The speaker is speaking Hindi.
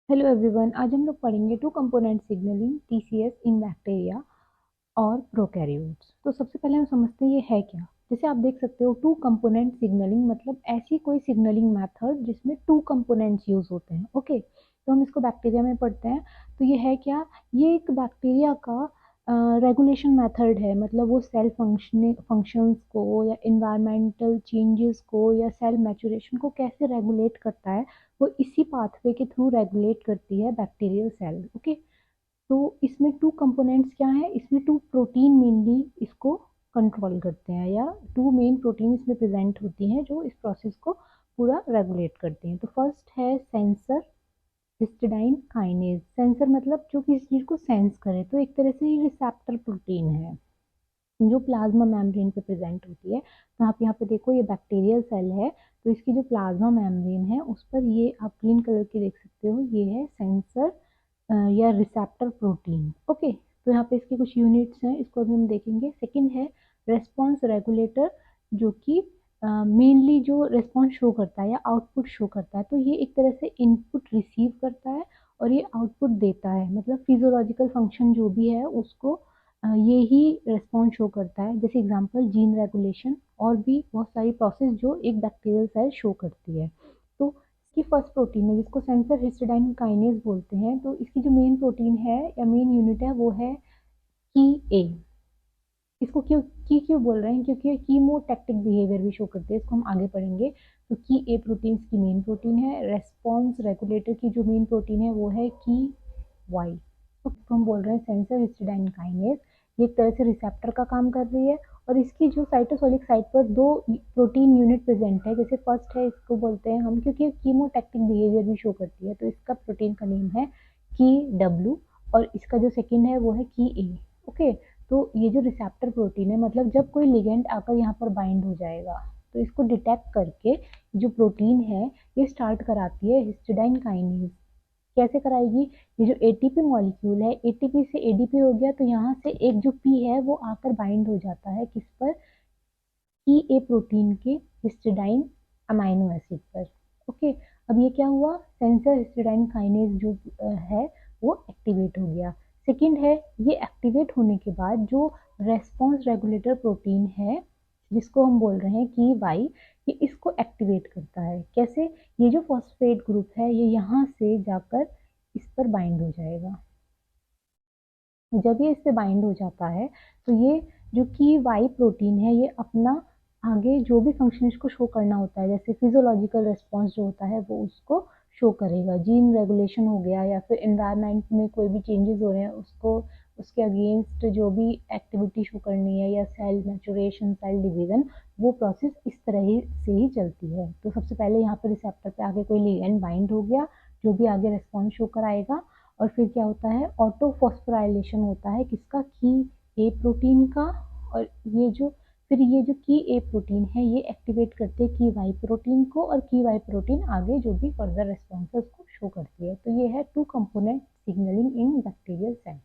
Hello everyone. आज हम लोग पढ़ेंगे two component signaling TCS in bacteria और प्रोकैरियोट्स। तो सबसे पहले हम समझते हैं ये है क्या। जैसे आप देख सकते हो टू कंपोनेंट सिग्नलिंग मतलब ऐसी कोई सिग्नलिंग मेथड जिसमें टू कंपोनेंट्स यूज होते हैं। ओके, तो हम इसको बैक्टीरिया में पढ़ते हैं। तो ये है क्या, ये एक बैक्टीरिया का रेगुलेशन मेथड है। मतलब वो सेल फंक्शंस को या इन्वायरमेंटल चेंजेस को या सेल मैचुरेशन को कैसे रेगुलेट करता है, वो इसी पाथवे के थ्रू रेगुलेट करती है बैक्टीरियल सेल। ओके, तो इसमें टू कंपोनेंट्स क्या है, इसमें टू प्रोटीन मेनली इसको कंट्रोल करते हैं, या टू मेन प्रोटीन इसमें प्रेजेंट होती हैं जो इस प्रोसेस को पूरा रेगुलेट करती हैं। तो फर्स्ट है सेंसर हिस्टिडाइन काइनेज। सेंसर मतलब जो किसी चीज को सेंस करे, तो एक तरह से ही रिसेप्टर प्रोटीन है जो प्लाज्मा मेम्ब्रेन पे प्रेजेंट होती है। तो आप यहाँ पे देखो, ये बैक्टीरियल सेल है, तो इसकी जो प्लाज्मा मेम्ब्रेन है उस पर ये आप ग्रीन कलर की देख सकते हो, ये है सेंसर या रिसेप्टर प्रोटीन। ओके, तो यहाँ पे इसके कुछ यूनिट्स हैं, इसको अभी हम देखेंगे। सेकंड है रेस्पॉन्स रेगुलेटर, जो कि मेनली जो रेस्पॉन्स शो करता है या आउटपुट शो करता है। तो ये एक तरह से इनपुट रिसीव करता है और ये आउटपुट देता है, मतलब फिजियोलॉजिकल फंक्शन जो भी है उसको ये ही रेस्पॉन्स शो करता है। जैसे एग्जांपल जीन रेगुलेशन और भी बहुत सारी प्रोसेस जो एक बैक्टीरियल सेल शो करती है। तो इसकी फर्स्ट प्रोटीन है जिसको सेंसर हिस्टिडाइन काइनेज बोलते हैं। तो इसकी जो मेन प्रोटीन है या मेन यूनिट है वो है की ए। इसको क्यों बोल रहे हैं, क्योंकि कीमोटैक्टिक बिहेवियर भी शो करते हैं, इसको हम आगे पढ़ेंगे। तो की ए प्रोटीन की मेन प्रोटीन है। रेस्पॉन्स रेगुलेटर की जो मेन प्रोटीन है वो है की वाई। तो हम बोल रहे हैं सेंसर हिस्टिडाइन काइनेज, ये एक तरह से रिसेप्टर का काम कर रही है। और इसकी जो साइटोसोलिक साइट पर दो प्रोटीन यूनिट प्रेजेंट है। जैसे फर्स्ट है, इसको बोलते हैं हम, क्योंकि कीमोटैक्टिक बिहेवियर भी शो करती है, तो इसका प्रोटीन का नेम है की डब्ल्यू। और इसका जो सेकेंड है वो है की ए। ओके, तो ये जो रिसेप्टर प्रोटीन है, मतलब जब कोई लिगेंड आकर यहाँ पर बाइंड हो जाएगा तो इसको डिटेक्ट करके जो प्रोटीन है ये स्टार्ट कराती है हिस्टिडाइन काइनेज। कैसे कराएगी, ये जो एटीपी मॉलिक्यूल है, एटीपी से एडीपी हो गया, तो यहाँ से एक जो पी है वो आकर बाइंड हो जाता है किस पर, की ए प्रोटीन के हिस्टिडाइन अमाइनो एसिड पर। ओके, अब ये क्या हुआ, सेंसर हिस्टिडाइन काइनेज जो है वो एक्टिवेट हो गया। सेकंड है, ये एक्टिवेट होने के बाद जो रेस्पॉन्स रेगुलेटर प्रोटीन है जिसको हम बोल रहे हैं की वाई, ये इसको एक्टिवेट करता है। कैसे, ये जो फॉस्फेट ग्रुप है ये यहाँ से जाकर इस पर बाइंड हो जाएगा। जब ये इससे बाइंड हो जाता है तो ये जो कि वाई प्रोटीन है ये अपना आगे जो भी फंक्शन इसको शो करना होता है, जैसे फिजियोलॉजिकल रिस्पॉन्स जो होता है वो उसको शो करेगा। जीन रेगुलेशन हो गया या फिर एनवायरनमेंट में कोई भी चेंजेस हो रहे हैं उसको, उसके अगेंस्ट जो भी एक्टिविटी शो करनी है, या सेल मैचुरेशन, सेल डिवीजन, वो प्रोसेस इस तरह ही से ही चलती है। तो सबसे पहले यहाँ पर रिसेप्टर पे आगे कोई लिगेंड बाइंड हो गया जो भी आगे रिस्पॉन्स शो कराएगा, और फिर क्या होता है, ऑटोफॉस्फोराइलेशन होता है किसका, की ए प्रोटीन का। और ये जो की ए प्रोटीन है ये एक्टिवेट करते हैं की वाई प्रोटीन को, और की वाई प्रोटीन आगे जो भी फर्दर रिस्पॉन्सेस को शो करती है। तो ये है two component signaling in bacterial cell.